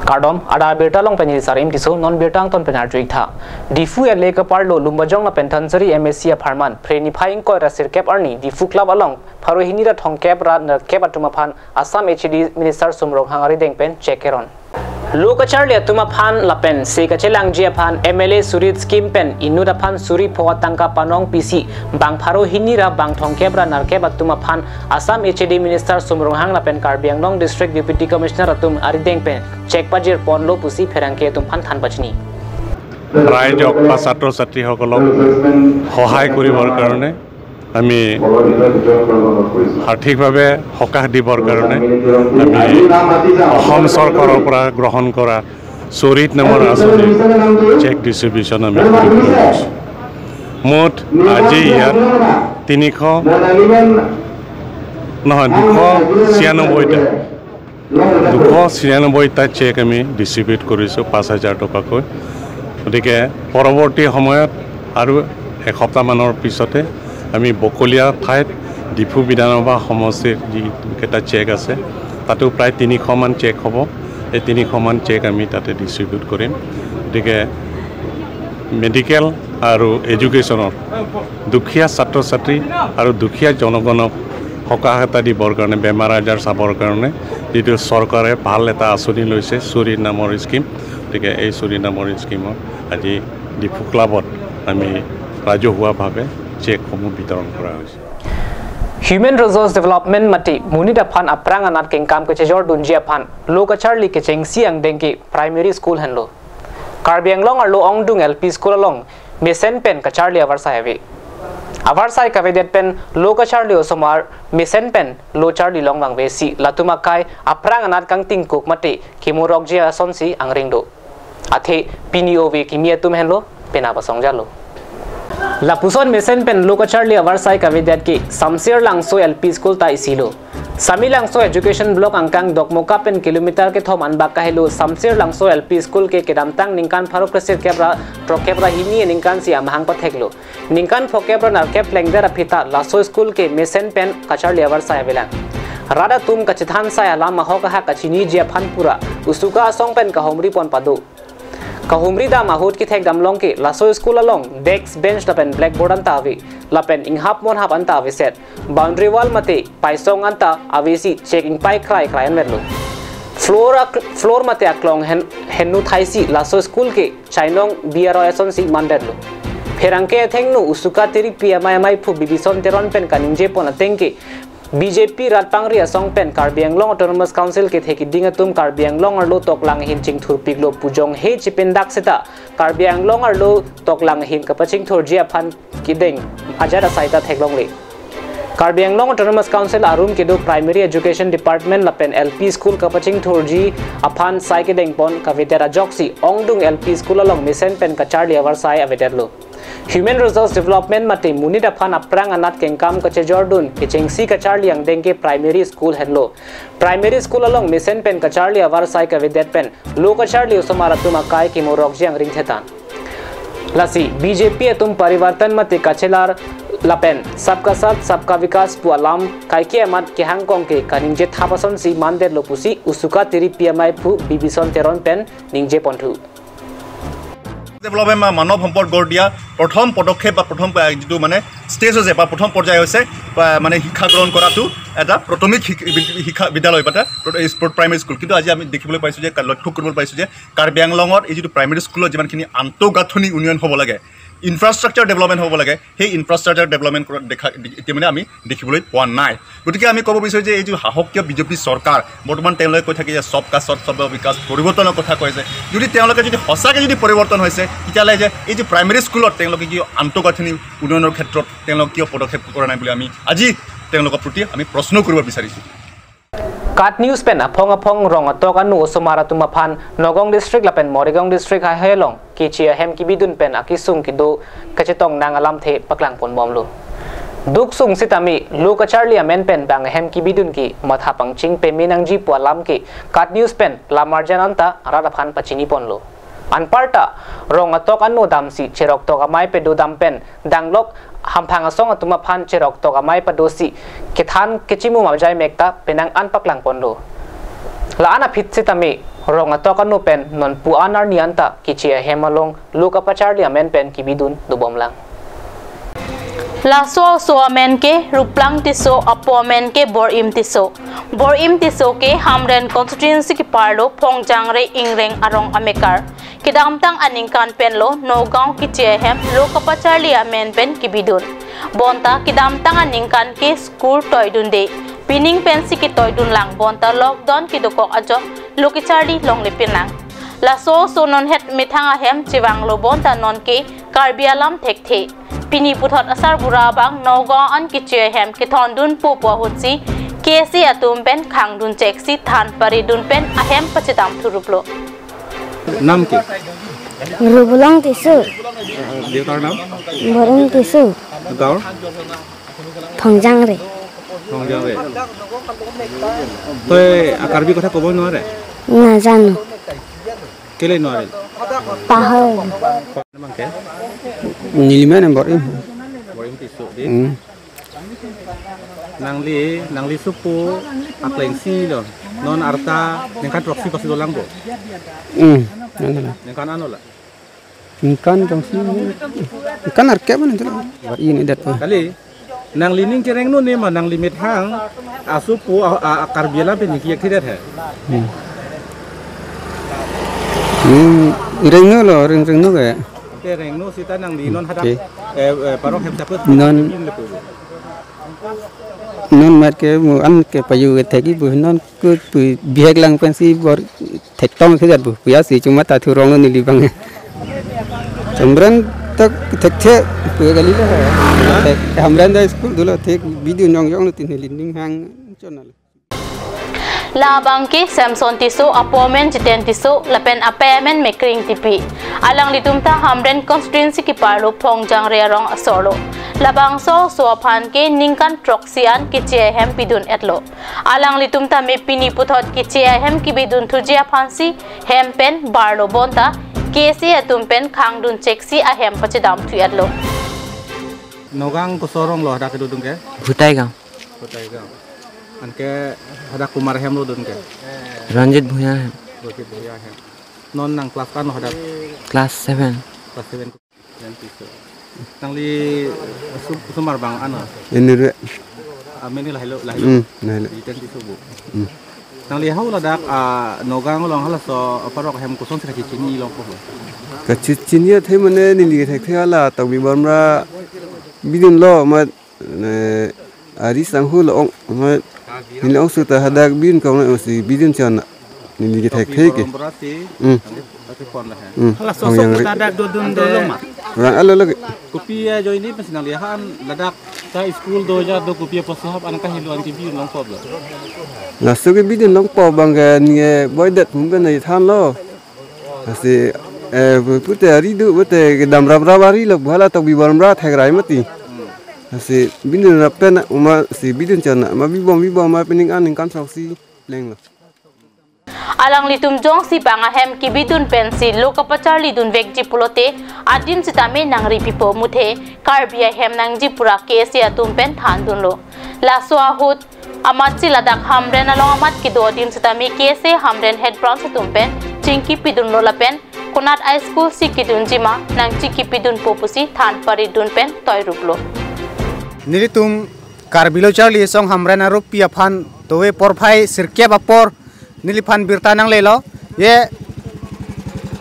Cardom, Ada Bertalong Penisarim Tiso, non Bertangton Penardrita. Difu and Lake Parlo, Lumbajong Pentansari, MSC Apartment, Preni Pine Koi Rasir Cap Arni, Difu Club along, Parohinida Tong Cabra, Cabatumapan, Assam HD Minister Sumro Hangari Dengpen, Chekeron. Loka Charlie Tumapan Lapen, Sekachelang Japan, MLA Surit Skim Pen, Inudapan Suri Poatangka Panong PC, Bang Parohinira, Bang Tong Cabra, Narkeba Tumapan, Assam HD Minister Sumro Hang Lapen, Karbiang Long District Deputy Commissioner Atum Aridengpen, Check Pajir Ponlo Pusi Perangke Tumpan Tanpachni. Raijok বা ছাত্ৰ ছাত্ৰীসকলক সহায় কৰিবৰ কাৰণে আমি আৰ্থিকভাৱে সকাহ দিবৰ কাৰণে আমি অসম চৰকাৰৰ পৰা গ্ৰহণ কৰা চৰিত নামৰ আঁচনি চেক ডিষ্ট্ৰিবিউচন আমি মুঠ আজি ইয়াত 296টা চেক আমি ডিষ্ট্ৰিবিউট কৰিছোঁ 5,000 টকাকৈ গতিকে পৰৱৰ্তী সময়ত আৰু এসপ্তাহমানৰ পিছতে আমি বকলিয়া ঠাইত ডিফু বিধানসভা সমষ্টিৰ যিকেইটা চেক আছে তাতো প্ৰায় 300 মান চেক হ'ব এই 300 মান চেক আমি তাতে ডিষ্ট্ৰিবিউট কৰিম গতিকে মেডিকেল আৰু এডুকেশ্যনৰ দুখীয়া ছাত্ৰ ছাত্ৰী আৰু দুখীয়া জনগণক সকাহ এটা দিবৰ কাৰণে বেমাৰ আজাৰ চাবৰ কাৰণে যিটো চৰকাৰে ভাল এটা আঁচনি লৈছে চুৰি নামৰ স্কিম গতিকে এই চুৰি নামৰ স্কিমত আজি ডিফু ক্লাবত আমি ৰাজহুৱাভাৱে চেকসমূহ বিতৰণ কৰা হৈছে Human Resource Development Mati Munida Pan Apranganat Kengkam Kechejor Dunjia Pan Loka Charlie Kecheng Siang Denki Primary School Henlo Karbiang Long Arlo Ongdung LP School along Mesen Pen Kacharli Avarsai Avarsai Kavedet Pen Loka Charlie Osomar Mesen Pen Lo Charlie Long Lang Vesi Latumakai Apranganat Kang Tingkuk Mati Kimurogja Sonsi Angringdo Athe PNOV Kimia Tum Henlo Penabasong Jalo Lapuson Mesen Pen Loka Charlie Avarsai Kavedet Ki Samsir Langso LP School Ta Isilo Sami Langso Education Block Angkang Dokmoka Pen Kilometer Ke Thom Anbaka Helo Samsir Langso LP School Ke Kedamtang Ningkan Paro Presir Kebra Trokebra Hini Ningkan Si Amahang Patheglo Ningkan Fokebra Narkep Lengdera Pita Laso School Ke Mesen Pen Kacharli Avarsai Velang Rada Tum Kachithan Saya Lama Hokaha Kachini Jia Phanpura Usuka Song Pen Kahomri Pon Padu Kahumri da mahut ki thek damlong ki laso school along desk bench lapen blackboard anta avi lapen inghap mon hap anta avi set boundary wall mate paisong anta avisi checking pai krai an merlo floor mate aklong hennu thaisi laso school ke chainong biaro ason si manderlo pherangke thengnu usuka tiri pmi phu bibison teron pen kaninje pon atengke BJP Ratpangri Asong Pen Karbiang Long Autonomous Council ke theki dingatum Karbiang Long arlo toklang hin ching thurpik lo pujong he chipendak seta Karbiang Long arlo toklang hin kapaching thurjia phan kideng ajara saita theklong le Karbiang Long Autonomous Council arum kedo Primary Education Department lapen LP School kapaching thurji aphan sai kedeng pon kavedera joksi ongdung LP School along Mesen Pen Kacharli Avarsai avederlo Human Resource Development Mati Munida Pan Aprang Anat Kengkam Kachejordun Kechengsi Kacharli Ang Dengke Primary School Henlo Primary School along Mesen Pen Kacharli Avarsai Kavedet Pen Lo Kacharli Usomaratuma Kai Kimorokji Ang Ringthetan Lasi BJP Atum Parivartan Mati Kachelar Lapen Sabka Sat Sabka Vikas Pualam Kaike Amat Ke Hong Kong Ke Kaningje Thapason Si Mander Lopusi Usuka Tiri PMI Pu Bibison Teron Pen Ningje Pontu Development মানৱ সম্পদ গঢ় দিয়া প্ৰথম পদক্ষেপ বা প্ৰথম যেটো মানে ষ্টেজ হৈছে বা প্ৰথম পৰ্যায় হৈছে মানে শিক্ষা গ্ৰহণ কৰাটো এটা প্ৰাথমিক শিক্ষা বিদ্যালয় পাতা স্পৰ্ট প্ৰাইমেৰী স্কুল কিন্তু আজি আমি দেখিবলৈ পাইছোঁ যে লক্ষ্য কৰিবলৈ পাইছোঁ যে কাৰ্বি আংলঙত এই যেটো প্ৰাইমেৰী স্কুলত যিমানখিনি আন্তঃগাঁথনি উন্নয়ন হ'ব লাগে ইনফ্ৰাষ্ট্ৰাকচাৰ ডেভেলপমেণ্ট হ'ব লাগে সেই ইনফ্ৰাষ্ট্ৰাকচাৰ ডেভেলপমেণ্ট দেখা এতিয়া মানে আমি দেখিবলৈ পোৱা নাই গতিকে আমি ক'ব বিচাৰোঁ যে এই যে সাহসীয় বিজেপি চৰকাৰ বৰ্তমান তেওঁলোকে কৈ থাকে যে সবকা সাথ সবকা বিকাশ পৰিৱৰ্তনৰ কথা কৈছে যদি তেওঁলোকে যদি সঁচাকৈ যদি পৰিৱৰ্তন হৈছে তেতিয়াহ'লে যে এই যে প্ৰাইমেৰী স্কুলত তেওঁলোকে কি আন্তঃগাঁথনি উন্নয়নৰ ক্ষেত্ৰত তেওঁলোকে কিয় পদক্ষেপ কৰা নাই বুলি আমি আজি তেওঁলোকৰ প্ৰতি আমি প্ৰশ্ন কৰিব বিচাৰিছোঁ Kat News Pen Apong Rong Atok Anu Osomaratuma Pan Nogong District Lapen Morigong District Hahelong Kichia Hem Kibidun Pen Akisung Kido Kachetong Nangalam The Paklang Pon Bomlo Duk Sung Sitami Luka Charlie Amen Pen Bang Hem Kibidun Ki Mathapang Ching Pe Minangji Pualam Ki Kat News Pen Lamarjananta Radapan Pachini Ponlo Anparta Rong Atok Anu Damsi Cherok Togamai Pedo Dampen Danglok Hampang Asong Atuma Pan Cherok Togamai Padosi Kethan Kechimu Mabjai Mekta Penang Anpaklang Ponlo la ana phit sitami rong atok anu pen non pu anar nianta kichia hemalong luka pacharli amen pen kibidun dubom lang la so amen ke ruplang tiso apomen ke bor im tiso ke hamren constituency ki parlo phongjang re ingreng arong amekar kidamtang aningkan pen lo Nagaon kichia hem luka pacharli amen pen kibidun bonta kidamtang aningkan ke school toydun de pining pensi ki toydun lang bonta lockdown ki dokok ajo lokicharli long lepin lang la so non het mithanga hem chiwang lo bonta non ke karbialam thekte pini puthot asar burabang Nagaon an kiche hem ki thondun popo hutsi kesi atum pen khangdun cheksi than pari dun pen ahem pachidam thuruplo nam ki Rubulang tisu deotar nam borong tisu gaur phongjang re Phongjang re toy akarbi kotha kobo noare na janu kele noare pahal namang ke niliman yang borim borim tisu di nangli supu aklengsi lo non arta nengkan proxy pas dolang bo nengkan anu lah ikan dong sih ikan arke mana itu ini dat kali nang lining cereng nu ne ma nang limit hang asupu akar biela pe niki yak tidak hai reng nu lo reng nu kayak ke reng nu sita nang li non hadap parok hem saput non mat ke mu an ke payu ke thegi bu non ku biak lang pensi bor thek tong ke dat bu ya si cuma ta thu rong ni li bang Hamran tak thek gali lah hamran da school dulu thek video nyong tin linding hang chonal labang ke Samson tiso apomen jiten tiso lapen apamen mekring tipi alang litumta hamren constituency ki parlo phongjang re rong asolo labang so phan ke ningkan proxian ki che hem pidun etlo alang litumta me pini puthot ki che hem ki bidun thujia phansi hem pen barlo bonta kesi atum pen khangdun cheksi ahem pachidam thuatlo Nagaon ko sorong lo hadak dudung ke Bhutai gang anke hadak kumar hem lo dun ke Ranjit Bhuya hem non nang kelas kan hadak class 7 yang tisu nang li sumar bang ano ini re ameni lahilo iten tisu bu nang li hau ladak Nagaon long hala so parok hem ko son sira ki chini long ko kacicinya the mane ni li thek thala tawi barmra bidin lo ma ari sanghu lo ma ni ong su ta hadak bin ka na si bidin chana ni li thek the ke hala so ladak dodun de rang alo lagi kopi jo ini pas nang lihan ladak ta school do ja do kopi posahab an ka hiluan ki bin long ko bla la so ke bidin long po bang ga ni boy dat hum ga nei than lo si pute ari du pute dam rabari lo bhala to bi barmra thek rai mati si bidin rapen uma si bidin chana ma bi bom ma pening an kan sok si leng lo alang litum jong si banga hem ki bidun pensi lokapacharli dun vekji pulote adin sitame nangri pipo muthe karbia hem nangji pura kesi atum pen thandun lo laswa hut amatsi ladak hamren along amat ki do din sitame kesi hamren head branch atum pen chingki pidun lo lapen konat high school sikidun jima nang chiki pidun popusi than pari dun pen toy ruplo nilitum karbilo charli song hamren arup pia phan towe porphai sirke bapor niliphan birta nang lelo ye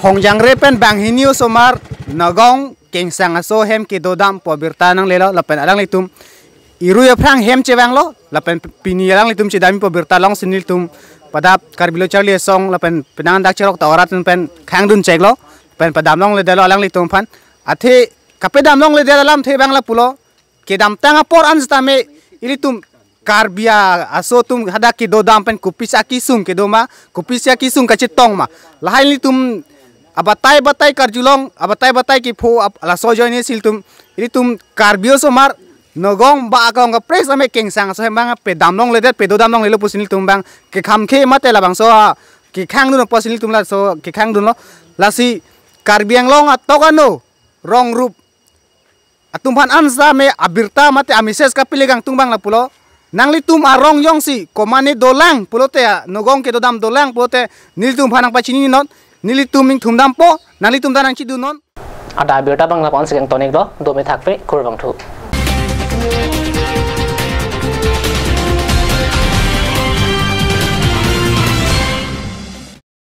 phongjang re pen bang hinio somar Nagaon kengsang aso hem ki dodam po birta nang lelo lapen alang litum iru ya phrang hem chewang lo lapen pini alang litum chidami po birta long sinil tum padap karbilo charli song lapen penangan dak cherok tawarat pen khangdun chek lo pen padam long le delo alang litum phan athe kapedam long le dalam the bangla pulo kedam tanga por anstame ilitum karbia aso tum hadak ki dodam pen kupisa kisung kedoma kupisa kisung kacitong ma lahain litum abatai karjulong abatai ki pho ala so joine siltum ilitum karbio somar Nagaon ba akong ga press ame kengsang so hembang pe damlong le det pe dodam long le pusinil tum bang ke khamkhe mate la bang so ki khang dun posinil tum la so ki khang dun lo lasi karbiang long atokano rong rup atumpan ansa me abirta mate amises kapiligang tungbang la pulo nangli tum arong yong si komane dolang pulote nogong ke dodam dolang pulote nili tum phanang pachini non nili tum ming thumdam po nangli tum danang chi du non ada biota bang na pon sekeng tonik do do me thakpe kur bang thu